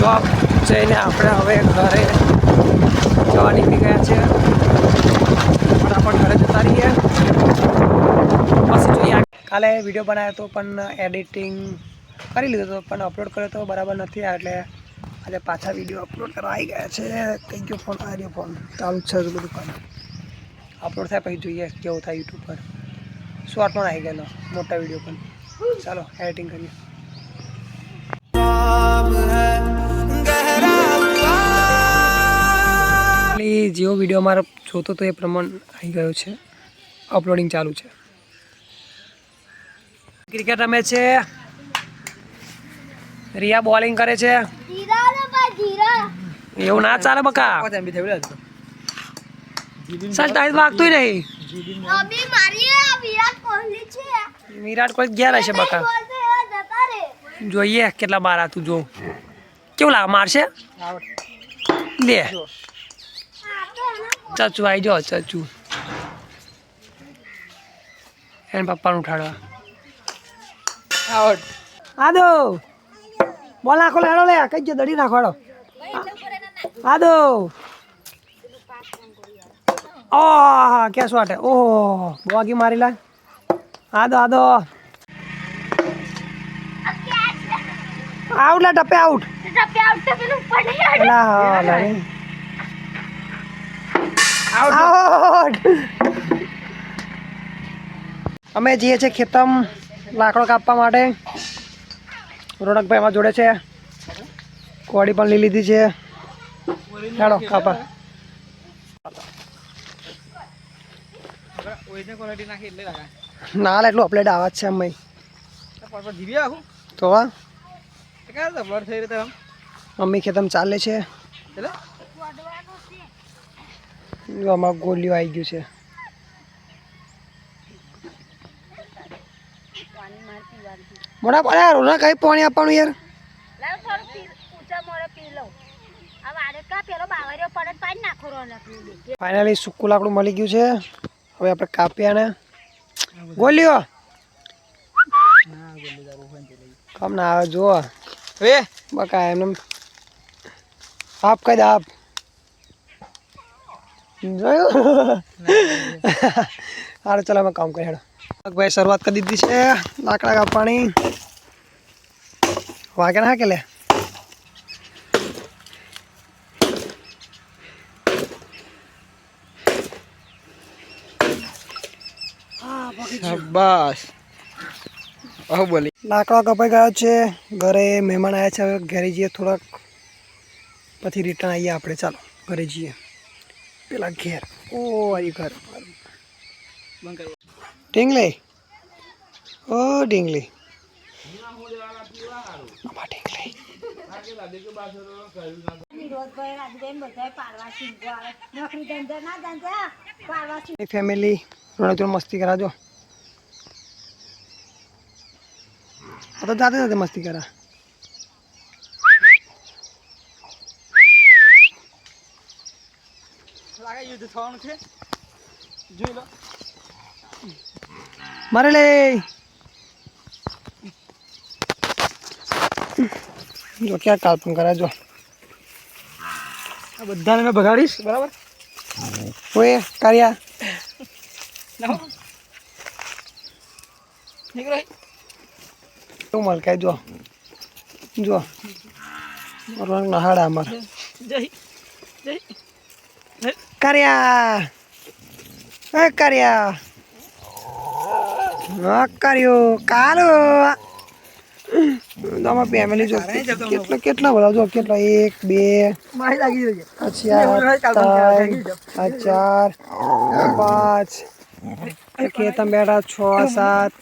Job જઈને આપણે હવે ઘરે જવા નીકળી ગયા છે. ફટાફટ ઘરે જતા રહીએ. પછી જોઈએ. કાલે વિડીયો બનાવ્યો હતો પણ એડિટિંગ કરી લીધો હતો પણ અપલોડ કર્યો તો બરાબર નથી એટલે આજે પાછા વિડીયો અપલોડ કરવા આવી ગયા છે. કઈ ગયો ફોન? આ રહ્યો ફોન. ચાલુ છે બધું કામ. અપલોડ થાય પછી જોઈએ કેવું થાય યુટ્યુબ પર. શોર્ટમાં આવી ગયેલો મોટા વિડીયો પણ. ચાલો એડિટિંગ કરીએ. જેવો વિડીયો અમારો જોતો તો એ પ્રમાણે આવી ગયો છે. અપલોડિંગ ચાલુ છે. ક્રિકેટ રમે છે. રિયા બોલિંગ કરે છે. એવું ના ચાલે બકા. ચાલ ટાઈમ વાગતું નહીં. વિરાટ કોહલી ગયા રહેશે બકા. જોઈએ કેટલા મારા તું જો કેવું લાગે મારશે. લે ચચુ આવી જાઓ. ચચુ એને પપ્પાને ઉઠાડવા. આદો બોલ નાખો લેડો લે કઈ જે દડી નાખવાડો. આદો ઓહ ક્યાં સ્વાટે. ઓહ બોગી મારી લા. આદો આદો આઉટ લા. ટપ્પે આઉટ. આઉટ. અમે જઈએ છીએ ખેતમ લાકડો કાપવા માટે. રોનકભાઈ અમારા જોડે છે. કોડી પણ લઈ લીધી છે. હેડો કાપા. ના એટલું અપલેટ આવાજ છે અમે તો મમ્મી ખેતમ ચાલે છે. આમાં ગોલીઓ આવી ગયું છે. મોટા પડે રોના કઈ પાણી આપવાનું યાર. ફાઇનલી સૂકું લાકડું મળી ગયું છે. હવે આપણે કાપ્યા ને ગોલીઓ કામ ના આવે જુઓ બકા એમને આપ કઈ દે આપ જોયું. સારું ચાલો અમે કામ કરી હેડો. ભાઈ શરૂઆત કરી દીધી છે લાકડા કાપવાની. વાગે ના કે લે બસ બોલી. લાકડો કપાઈ ગયો છે. ઘરે મહેમાન આવ્યા છે. હવે ઘરે જઈએ થોડાક પછી રિટર્ન આવીએ આપણે. ચાલો ઘરે જઈએ. પેલા ઘેર ઓ આવી ઘર ઢીંગલી. ઓ ઢીંગલી ફેમિલી રોડ મસ્તી કરાજો. તો જાતે જાતે મસ્તી કરા. મારે લે જો ક્યાં કાલ્પન કરે જો. આ બધાને મેં ભગાડીશ બરાબર. ઓય કાર્યા તું મલકાય જો જો નહાડા અમારે કાર્યા. કાર્યા કર્યો કારો તમારા ફેમિલી જો કેટલા બધા જો કેટલા 1 2 પછી 4 5 ખેતમ બેઠા 6 7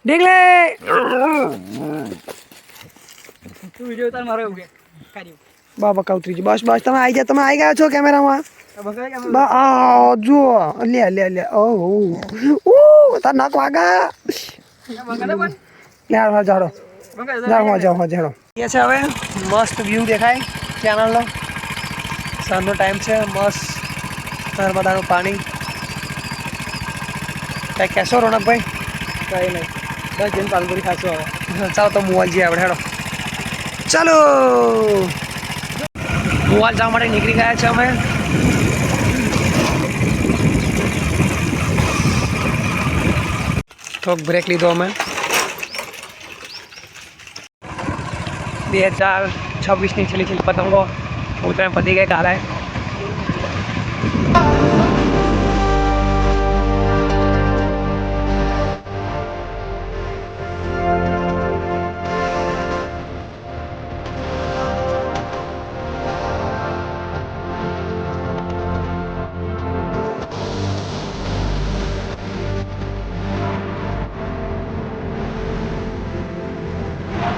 ઢીંગલે બાબા કાઉતરી. બસ બસ તમે આવી ગયા. તમે આવી ગયા છો કેમેરામાં. જુઓ લે લે લે. ઓહ તાર નાક વાગા. જાડો જાઓ જાઓ જાડો. એ છે હવે મસ્ત વ્યૂ દેખાય કેનાલનો. સાંજનો ટાઈમ છે. મસ્ત નર્મદાનું પાણી. કઈ કહેશો રોનકભાઈ? કઈ નહીં જઈને પાનપુરી ખાશો હવે. ચાલો તો મોવાલ જઈએ આપણે હેડો. ચાલો મોવાલ જવા માટે નીકળી ગયા છે અમે. થોડોક બ્રેક લીધો અમે. 2026ની છેલ્લી પતંગો ઉત્તરાયણ પતી ગઈ કાલે.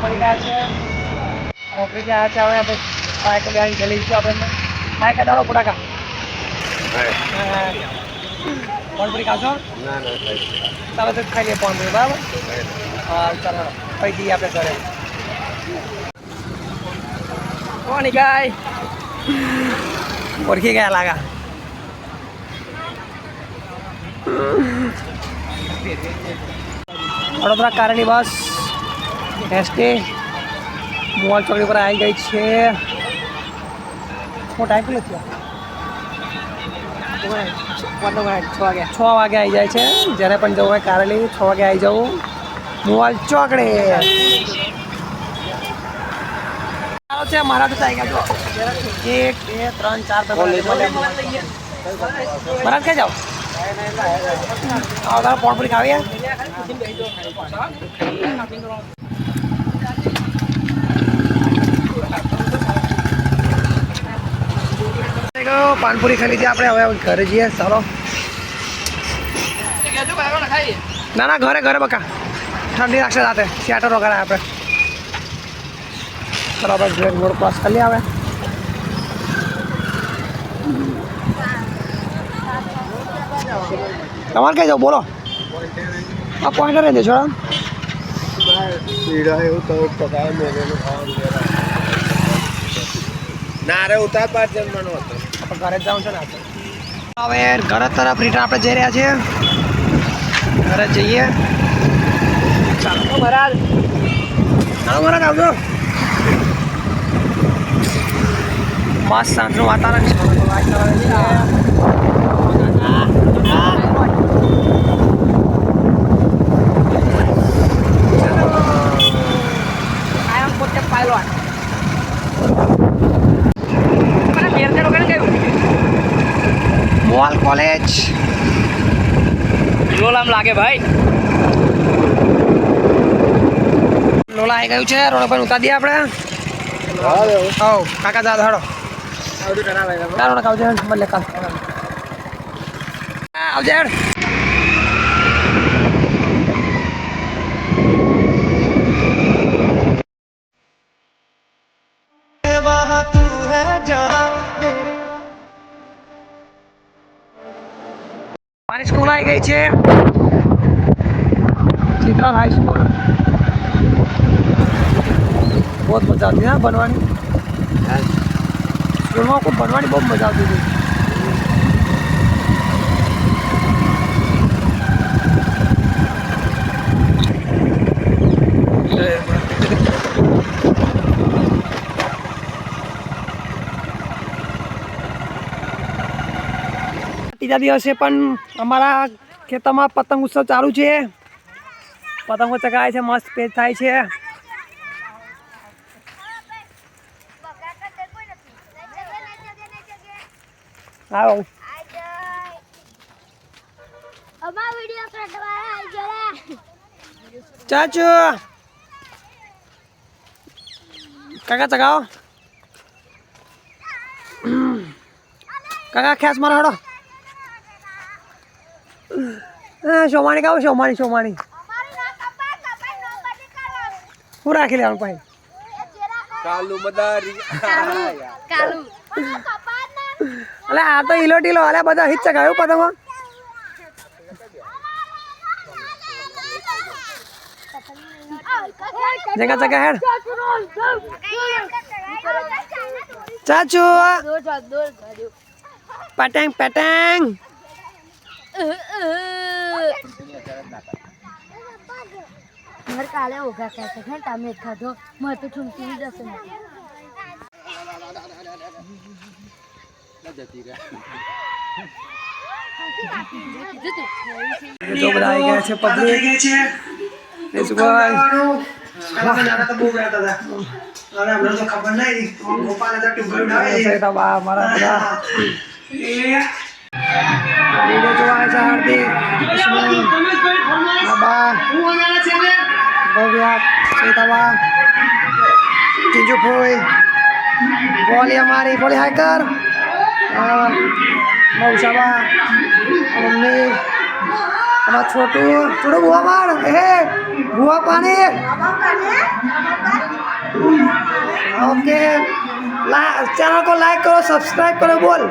પડી ગયા છે નોકરી ગયા છે હવે આપણે સાયકલ ગાડી ચાલી છે આપણે સાયકલ દાડો ફટાકા પાનપુરી ખાશો ચાલો તો ખાઈ લઈએ પાનપુરી બરાબર હા ચાલો પછી જઈએ આપણે ઘરે કોની ગાય ઓળખી ગયા લાગા વડોદરા કારેલી બસ એસટી મોવાલ ચોકડી પર આવી ગઈ છે. હું ટાઈમ કેટલો થયો 6 વાગે આવી જાય છે. જ્યારે પણ જવું હોય કારેલી 6 વાગે આવી જવું મોવાલ ચોકડી ચાલો છે. મારા તો આવી ગયા 1 2 3 4 મારા ક્યાં જાઓ તારા પાનપુરી ખાવી પાનપુરી ખાઈ લીધી આપણે. હવે ઘરે જઈએ ચાલો. ના ના ઘરે બકા ઠંડી રાખશે રાતે સ્વેટર વગર આપણે બરાબર રોડ ક્રોસ કરી લે. હવે તમારે કઈ જાવ બોલો. આ પોઈન્ટર રહી દેશો ના રે ઉતાર 5 જન્મનો હતો આપણે ઘરે જ જવું છે ને હવે ઘર તરફ રિટર્ન આપણે જઈ રહ્યા છીએ. ઘરે જઈએ ચાલો મહારાજ આવજો. મસ્ત સાંજનું વાતાવરણ છે. મોવાલ કોલેજ લોલામ લાગે ભાઈ. લોલા આવી ગયું છે. રોડ પર ઉતારી દઈએ આપણે. કાકા જા હાડો ચાલો આવજે બદલે કાલ આવજે. મારી સ્કૂલ આવી ગઈ છે ચિત્રા હાઈ સ્કૂલ. બહુ મજા આવતી હા બનવાની. સ્કૂલમાં ખૂબ બનવાની બહુ મજા આવતી હતી. ત્રીજા દિવસે પણ અમારા ખેતરમાં પતંગ ઉત્સવ ચાલુ છે. પતંગો ચગાવે છે મસ્ત પેજ થાય છે. આવો ચાચુ કાકા ચગાવો કાકા ખેસ મારો હડો. સોમાણી ગાવ સોમાણી શું રાખી લેવાનું ભાઈ કાલુ મદારી અલે આ તો ઈલો ટીલો અલે બધા હિત ચગાવ્યું પતંગો. જગા જગા હેડ ચાચુ પતંગ પતંગ ઘર કાલે ઓઘા કરશે ને તમે ખાધો મને તો ઠુમકી જશે ને તો બધા આવી ગયા છે પબ્લિક યશભાઈ બા મારા બધા વિડીયો જોવા છે હાર્દિક બા ભવ્યા સીતાબા ત્રીજું ફોઈ બોલી અમારી બોલી હાકર મૌસાબા મમ્મી અમારા છોટું ભૂવા માર હે ભૂવા પાણી ओके चैनल को लाइक करो सब्सक्राइब करो बोल